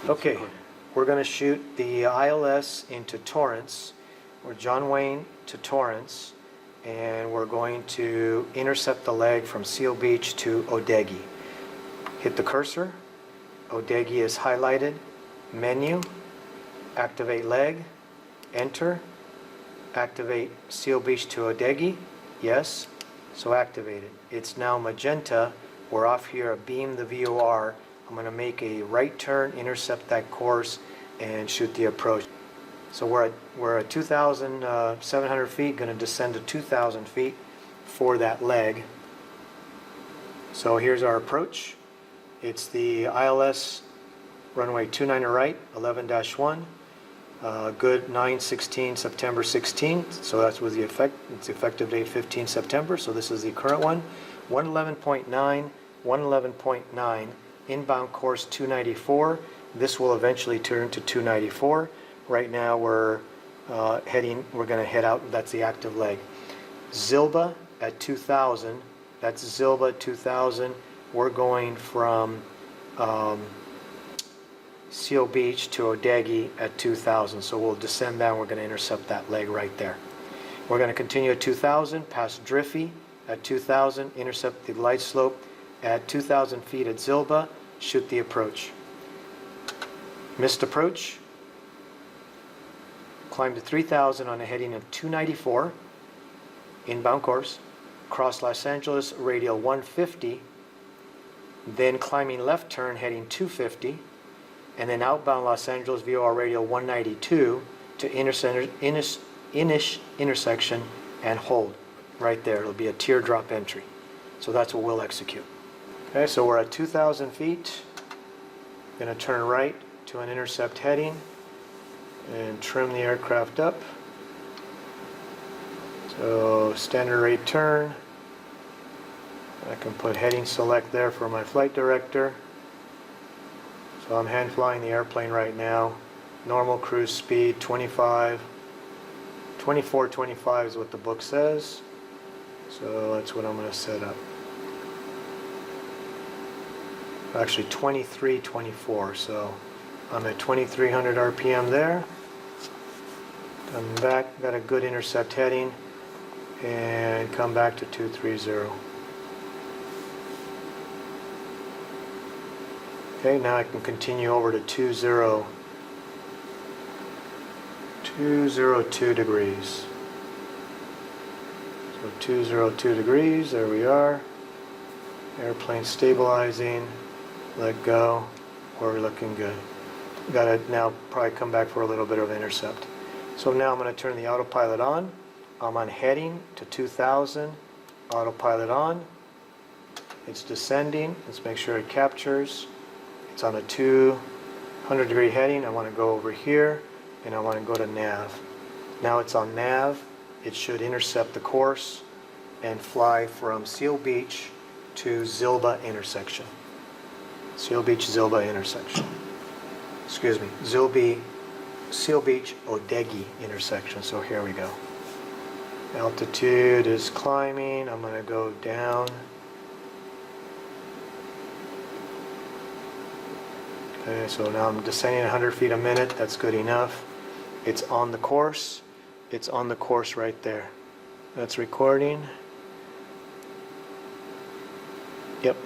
Okay, we're going to shoot the ILS into Torrance, or John Wayne to Torrance, and we're going to intercept the leg from Seal Beach to Odegi. Hit the cursor, Odegi is highlighted, menu, activate leg, enter, activate Seal Beach to Odegi, yes, so activate it. It's now magenta, we're off here, beam the VOR, I'm going to make a right turn, intercept that course, and shoot the approach. So we're at 2,700 feet, going to descend to 2,000 feet for that leg. So here's our approach. It's the ILS runway 29 right, 11-1. Good 9/16, September 16th. So that's with the effective date 15 September. So this is the current one. 111.9, 111.9. Inbound course 294. This will eventually turn to 294. Right now we're going to head out, that's the active leg. Zilba at 2,000, that's Zilba at 2,000. We're going from Seal Beach to Odegi at 2,000. So we'll descend down, we're going to intercept that leg right there. We're going to continue at 2,000, past Driffy at 2,000, intercept the light slope at 2,000 feet at Zilba, shoot the approach. Missed approach, climb to 3,000 on a heading of 294, inbound course, cross Los Angeles radial 150, then climbing left turn heading 250, and then outbound Los Angeles VOR radial 192 to intersection and hold right there. It'll be a teardrop entry. So that's what we'll execute. Okay, so we're at 2,000 feet. Going to turn right to an intercept heading and trim the aircraft up. So standard rate turn. I can put heading select there for my flight director. So I'm hand flying the airplane right now. Normal cruise speed 24, 25 is what the book says. So that's what I'm going to set up. Actually 23, 24. So I'm at 2,300 RPM there. Come back, got a good intercept heading, and come back to 230. Okay, now I can continue over to 202 degrees. So 202 degrees, there we are. Airplane stabilizing, let go, we're looking good. Got to now probably come back for a little bit of intercept. So now I'm going to turn the autopilot on. I'm on heading to 2,000, autopilot on. It's descending, let's make sure it captures. It's on a 200 degree heading. I want to go over here and I want to go to nav. Now it's on nav. It should intercept the course and fly from Seal Beach to Zilba intersection. Seal Beach, Zilba intersection. Excuse me, Seal Beach, Odegi intersection. So here we go. Altitude is climbing. I'm going to go down. Okay, so now I'm descending 100 feet a minute. That's good enough. It's on the course. It's on the course right there. That's recording. Yep.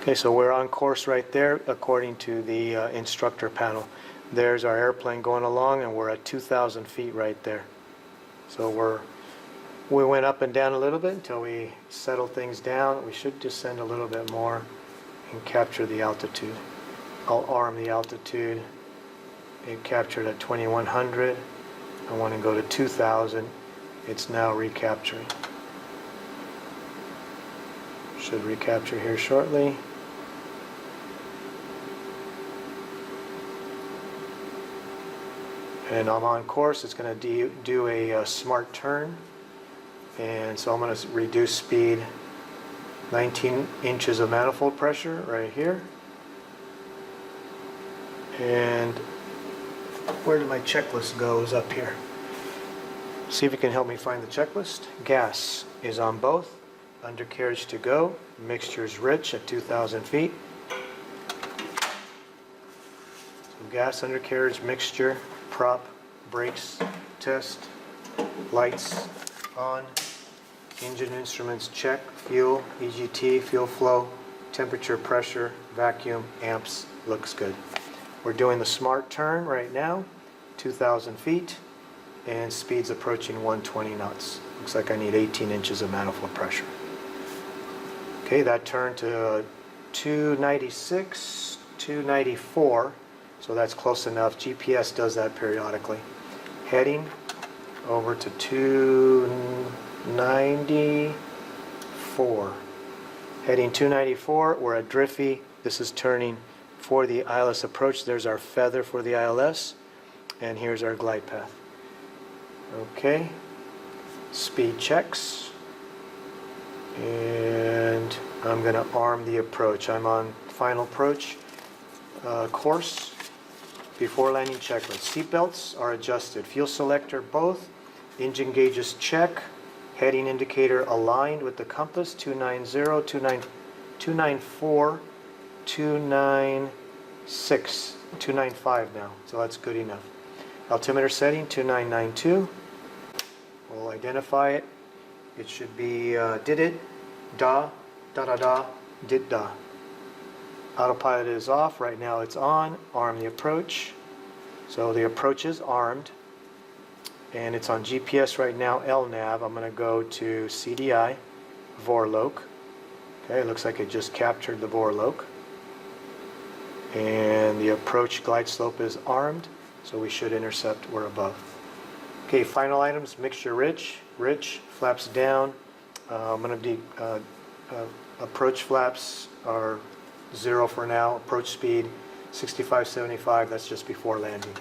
Okay, so we're on course right there according to the instructor panel. There's our airplane going along, and we're at 2,000 feet right there. So we went up and down a little bit until we settled things down. We should descend a little bit more and capture the altitude. I'll arm the altitude. It captured at 2,100. I want to go to 2,000. It's now recapturing. Should recapture here shortly. And I'm on course. It's going to do a smart turn. And so I'm going to reduce speed. 19 inches of manifold pressure right here. And where did my checklist go? Is up here. See if you can help me find the checklist. Gas is on both. Undercarriage to go. Mixture is rich at 2,000 feet. gas undercarriage mixture, prop, brakes, test, lights on, engine instruments check, fuel, EGT, fuel flow, temperature, pressure, vacuum, amps, looks good. We're doing the smart turn right now, 2,000 feet, and speed's approaching 120 knots. Looks like I need 18 inches of manifold pressure. Okay, that turned to 296, 294, so that's close enough. GPS does that periodically. Heading over to 294. Heading 294, we're at Driffy. This is turning for the ILS approach. There's our feather for the ILS, and here's our glide path. Okay, speed checks, and I'm going to arm the approach. I'm on final approach course. Before landing checklist. Seatbelts are adjusted. Fuel selector both. Engine gauges check. Heading indicator aligned with the compass. 290, 294, 296, 295 now. So that's good enough. Altimeter setting 2992. We'll identify it. It should be did it, da, da da da, did da. Autopilot is off. Right now it's on. Arm the approach. So the approach is armed. And it's on GPS right now, LNAV. I'm going to go to CDI, Vorloke. Okay, it looks like it just captured the Vorloke. And the approach glide slope is armed, so we should intercept. We're above. Okay, final items, mixture rich, flaps down. I'm going to approach flaps are 0 for now. Approach speed 65, 75. That's just before landing.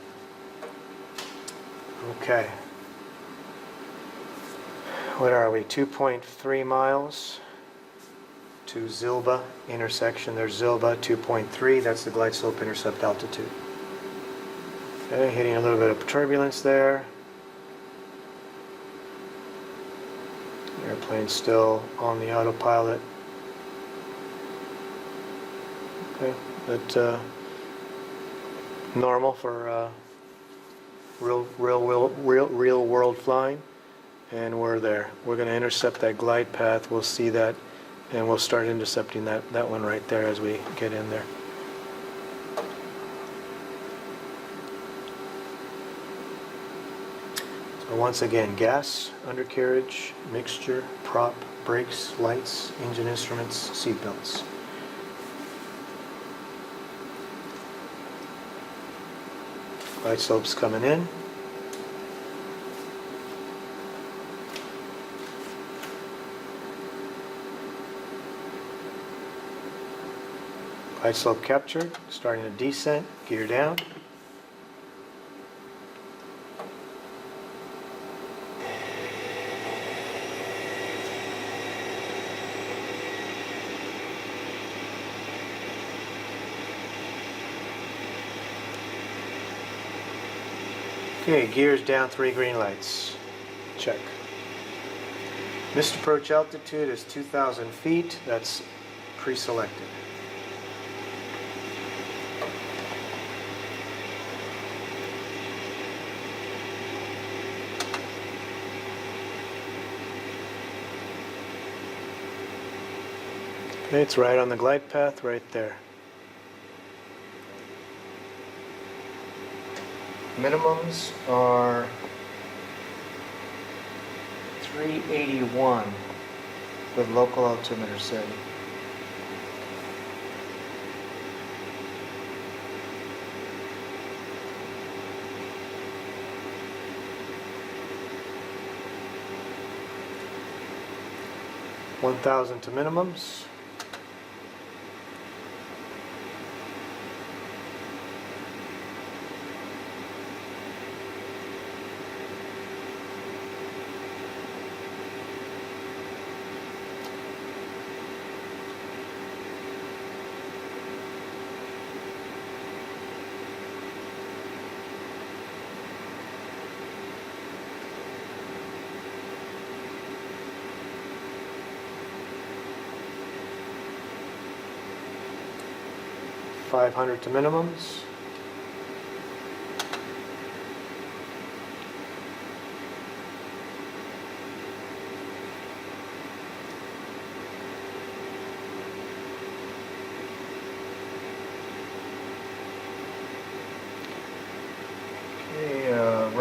Okay. What are we? 2.3 miles to Zilba intersection. There's Zilba 2.3. That's the glide slope intercept altitude. Okay, hitting a little bit of turbulence there. Airplane still on the autopilot. Okay, but normal for real world flying, and we're there. We're going to intercept that glide path. We'll see that, and we'll start intercepting that one right there as we get in there. So once again, gas, undercarriage, mixture, prop, brakes, lights, engine instruments, seatbelts. Glide slope's coming in. Glide slope captured, starting to descent, gear down. Okay, gears down, 3 green lights. Check. Missed approach altitude is 2,000 feet. That's pre-selected. Okay, it's right on the glide path right there. Minimums are 381 with local altimeter setting. $1,000 to minimums. $500 to minimums.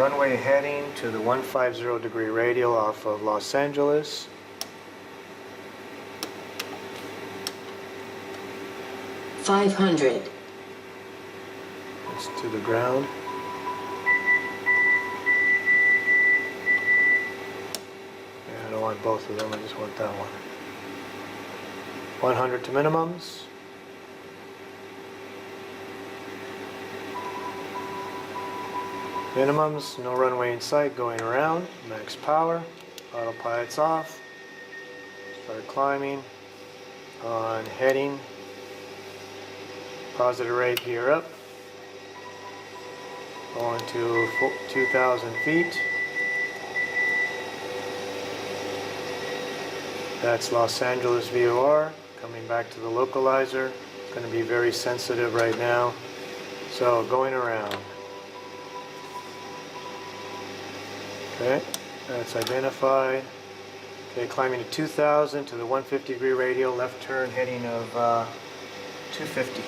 runway heading to the 150-degree radial off of Los Angeles. $500. It's to the ground. Yeah, I don't want both of them, I just want that one. 100 to minimums. Minimums, no runway in sight, going around, max power, autopilot's off, start climbing, on heading, positive rate gear up, going to 2,000 feet. That's Los Angeles VOR, coming back to the localizer. It's going to be very sensitive right now, so going around. Okay, that's identified. Okay, climbing to 2,000 to the 150-degree radial, left turn heading of 250.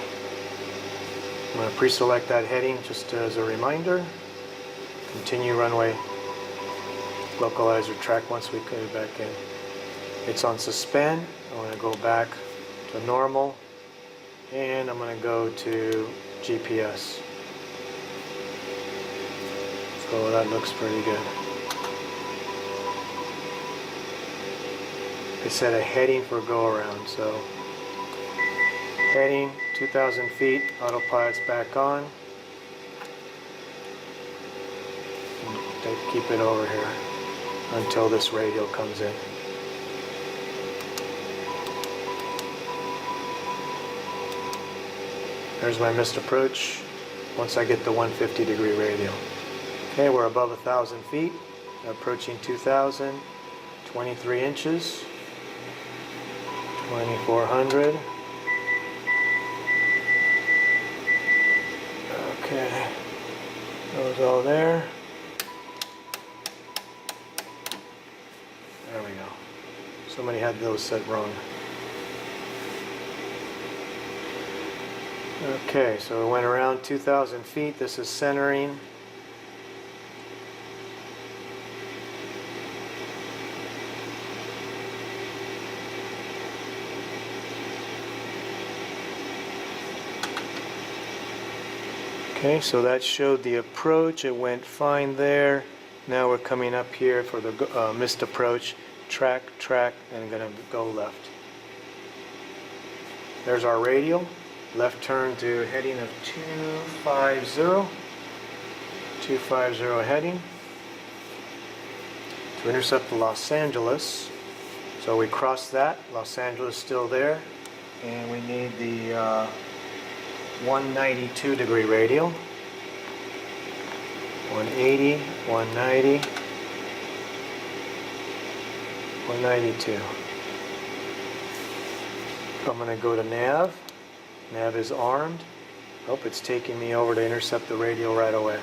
I'm going to pre-select that heading just as a reminder. Continue runway localizer track once we put it back in. It's on suspend. I'm going to go back to normal, and I'm going to go to GPS. So that looks pretty good. They set a heading for go around, so heading 2,000 feet, autopilot's back on. Keep it over here until this radial comes in. There's my missed approach once I get the 150-degree radial. Okay, we're above 1,000 feet, approaching 2,000, 23 inches. 2,400. Okay, those all there. There we go. Somebody had those set wrong. Okay, so it went around 2,000 feet. This is centering. Okay, so that showed the approach. It went fine there. Now we're coming up here for the missed approach. Track, and going to go left. There's our radial. Left turn to heading of 250. 250 heading. To intercept the Los Angeles. So we crossed that. Los Angeles still there. And we need the 192-degree radial. 180, 190, 192. I'm going to go to nav. Nav is armed. Nope, it's taking me over to intercept the radial right away.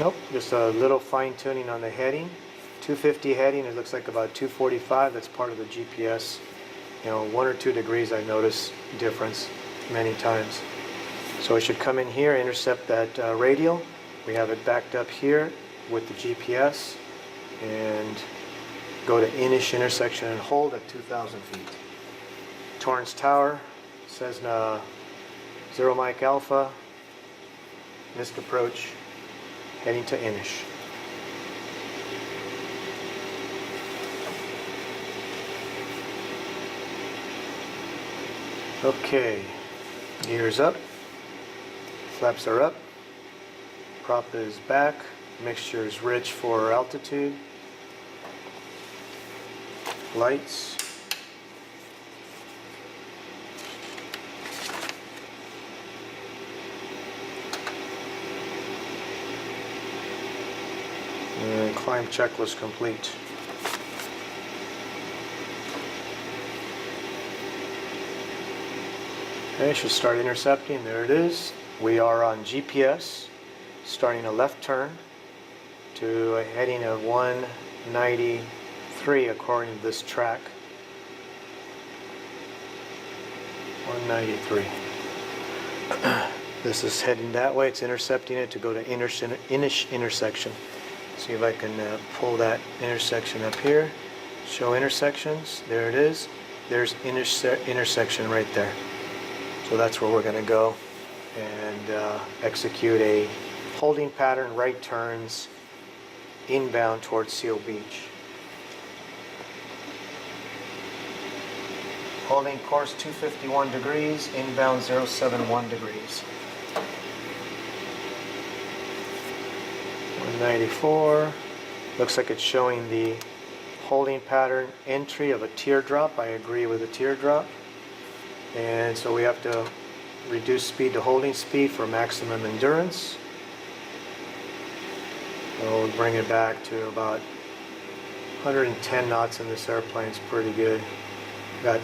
Nope, just a little fine tuning on the heading. 250 heading, it looks like about 245. That's part of the GPS. You know, 1 or 2 degrees I notice difference many times. So I should come in here, intercept that radial. We have it backed up here with the GPS, and go to Inish intersection and hold at 2,000 feet. Torrance Tower, Cessna 0 Mike Alpha, missed approach, heading to Inish. Okay, gears up, flaps are up, prop is back, mixture is rich for altitude, lights, and climb checklist complete. Okay, should start intercepting. There it is. We are on GPS, starting a left turn to a heading of 193 according to this track. 193. This is heading that way. It's intercepting it to go to Inish intersection. See if I can pull that intersection up here. Show intersections. There it is. There's intersection right there. So that's where we're going to go and execute a holding pattern, right turns, inbound towards Seal Beach. Holding course 251 degrees, inbound 071 degrees. 194. Looks like it's showing the holding pattern entry of a teardrop. I agree with the teardrop. And so we have to reduce speed to holding speed for maximum endurance. So we'll bring it back to about 110 knots in this airplane. It's pretty good. Got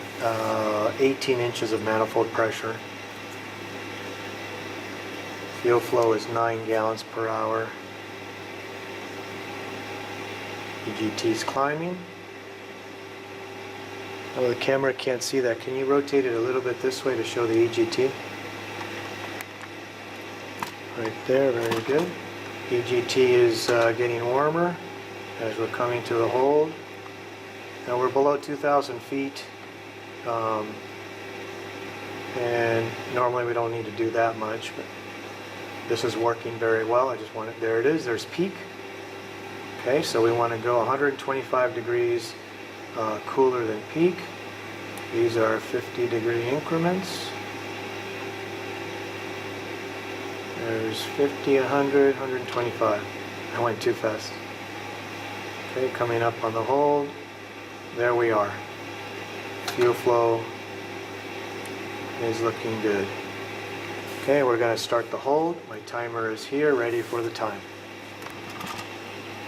18 inches of manifold pressure. Fuel flow is 9 gallons per hour. EGT is climbing. Oh, the camera can't see that. Can you rotate it a little bit this way to show the EGT? Right there, very good. EGT is getting warmer as we're coming to the hold. Now we're below 2,000 feet. And normally we don't need to do that much, but this is working very well. I just want it, there it is, there's peak. Okay, so we want to go 125 degrees cooler than peak. These are 50-degree increments. There's 50, 100, 125. I went too fast. Okay, coming up on the hold. There we are. Fuel flow is looking good. Okay, we're going to start the hold. My timer is here, ready for the time.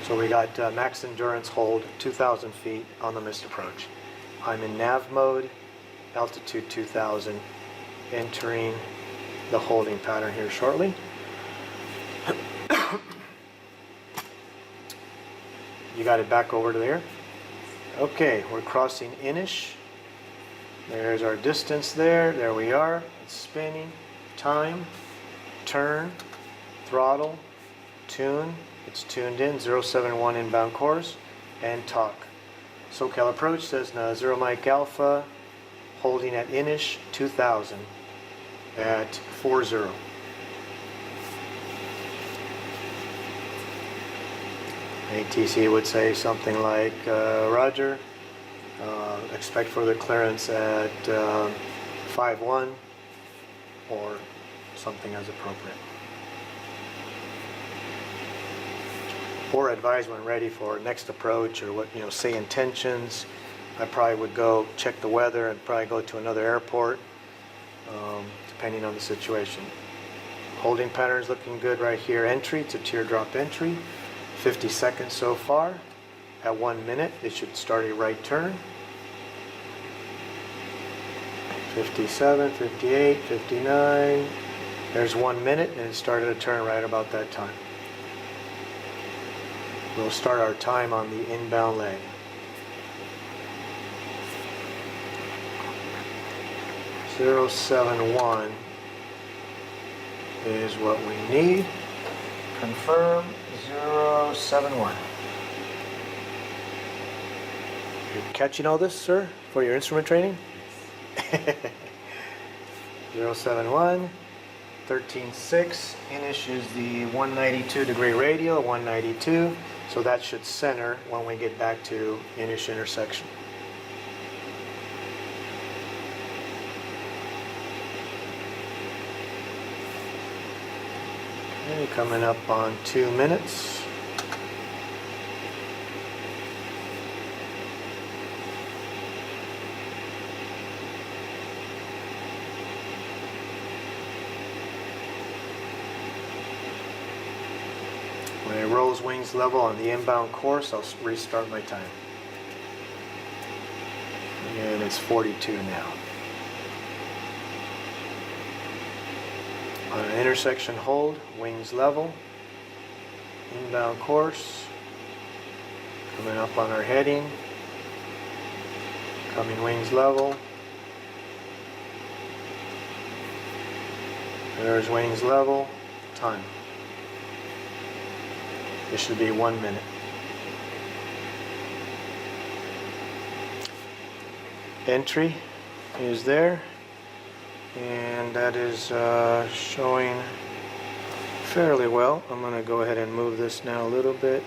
So we got max endurance hold, 2,000 feet on the missed approach. I'm in nav mode, altitude 2,000, entering the holding pattern here shortly. You got it back over to there? Okay, we're crossing Inish. There's our distance there. There we are. It's spinning. Time, turn, throttle, tune. It's tuned in, 071 inbound course, and talk. SoCal approach says 0 Mike Alpha, holding at Inish 2000 at 40. ATC would say something like, Roger, expect further clearance at 51, or something as appropriate. Or advise when ready for next approach, or what, say intentions. I probably would go check the weather and probably go to another airport, depending on the situation. Holding pattern is looking good right here. Entry, it's a teardrop entry. 50 seconds so far. At 1 minute, it should start a right turn. 57, 58, 59. There's 1 minute, and it started a turn right about that time. We'll start our time on the inbound leg. .071 is what we need. Confirm 071. You're catching all this, sir, for your instrument training? 071, 13.6. Inish is the 192 degree radial, 192. So that should center when we get back to Inish intersection. Okay, coming up on 2 minutes. When it rolls wings level on the inbound course, I'll restart my time. And it's 42 now. On an intersection hold, wings level, inbound course, coming up on our heading, coming wings level, There's wings level, time. This should be 1 minute. Entry is there, and that is showing fairly well. I'm going to go ahead and move this now a little bit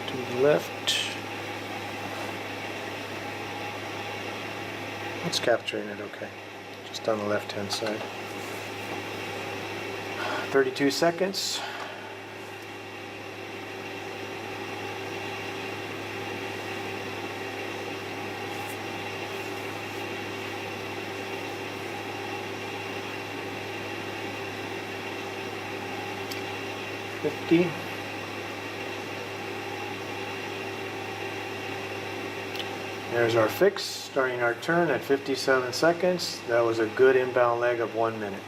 to the left. It's capturing it okay, just on the left hand side. 32 seconds. There's our fix, starting our turn at 57 seconds. That was a good inbound leg of 1 minute.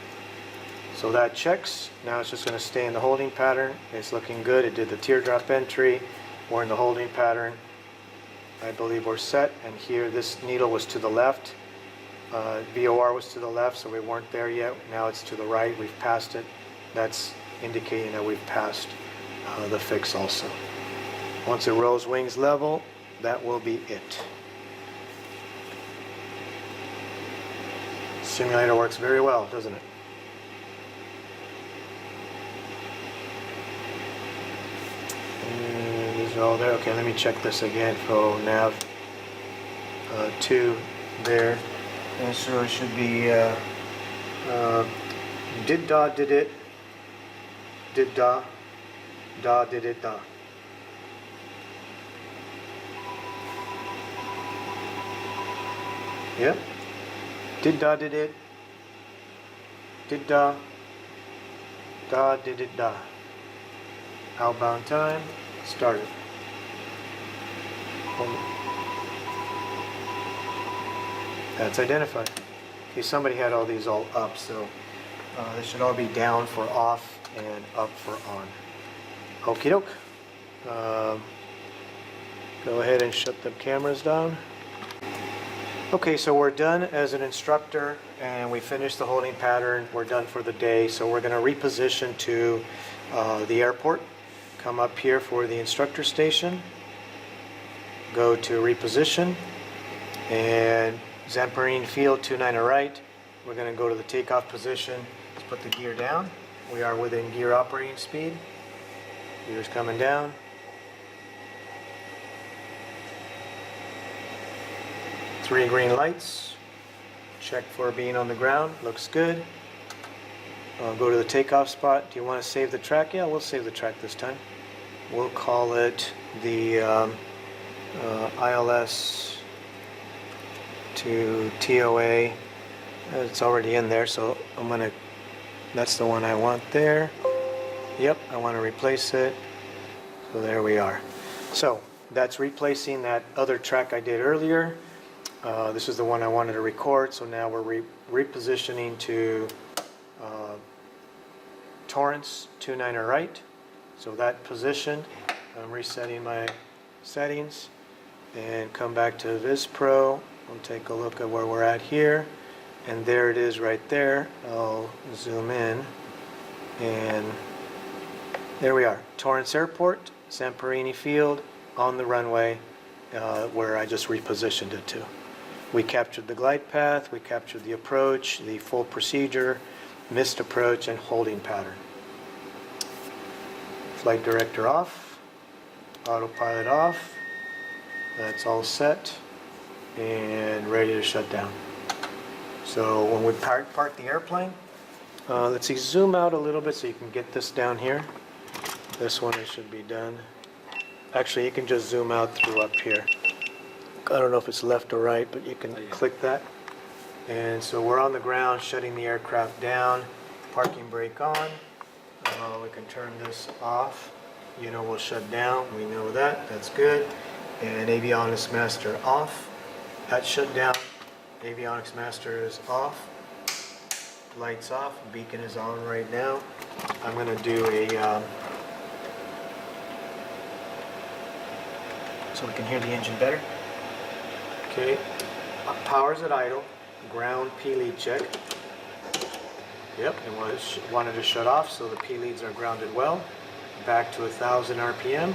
So that checks. Now it's just going to stay in the holding pattern. It's looking good. It did the teardrop entry. We're in the holding pattern. I believe we're set. And here this needle was to the left. VOR was to the left, so we weren't there yet. Now it's to the right. We've passed it. That's indicating that we've passed the fix also. Once it rolls wings level, that will be it. Simulator works very well, doesn't it? And these are all there. Okay, let me check this again for nav 2 there. And so it should be did da did it, did da, da did it da. Yep. Did da did it, did da, da did it da. Outbound time started. That's identified. Okay, somebody had all these all up, so they should all be down for off and up for on. Okie doke. Go ahead and shut the cameras down. Okay, so we're done as an instructor and we finished the holding pattern. We're done for the day, so we're going to reposition to the airport. Come up here for the instructor station. Go to reposition and Zamperini field 29 right. We're going to go to the takeoff position. Let's put the gear down. We are within gear operating speed. Gear's coming down. Three green lights. Check for being on the ground. Looks good. Go to the takeoff spot. Do you want to save the track? Yeah, we'll save the track this time. We'll call it the ILS to TOA. It's already in there, so I'm gonna, that's the one I want there. Yep, I want to replace it. So there we are. So that's replacing that other track I did earlier. This is the one I wanted to record, so now we're repositioning to Torrance 29 right. So that position, I'm resetting my settings and come back to Viz Pro. We'll take a look at where we're at here, and there it is right there. I'll zoom in, and there we are. Torrance Airport, Zamperini Field, on the runway where I just repositioned it to. We captured the glide path, we captured the approach, the full procedure, missed approach, and holding pattern. Flight director off, autopilot off, that's all set and ready to shut down. So when we park the airplane, let's see, zoom out a little bit so you can get this down here. This one, it should be done. Actually, you can just zoom out through up here. I don't know if it's left or right, but you can click that. And so we're on the ground, shutting the aircraft down, parking brake on. We can turn this off. You know, we'll shut down. We know that. That's good. And avionics master off. That's shut down. Avionics master is off. Lights off. Beacon is on right now. I'm going to do a so we can hear the engine better. Okay, power's at idle. ground P lead check. Yep, it wanted to shut off, so the P leads are grounded well. Back to 1,000 RPM.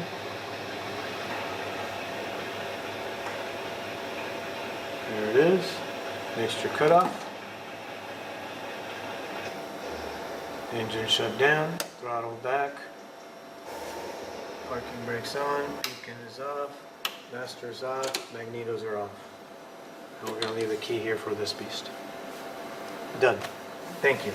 There it is. Mixture cutoff. Engine shut down, throttle back. Parking brakes on, beacon is off, master's off, magnetos are off. And we're going to leave the key here for this beast. Done. Thank you.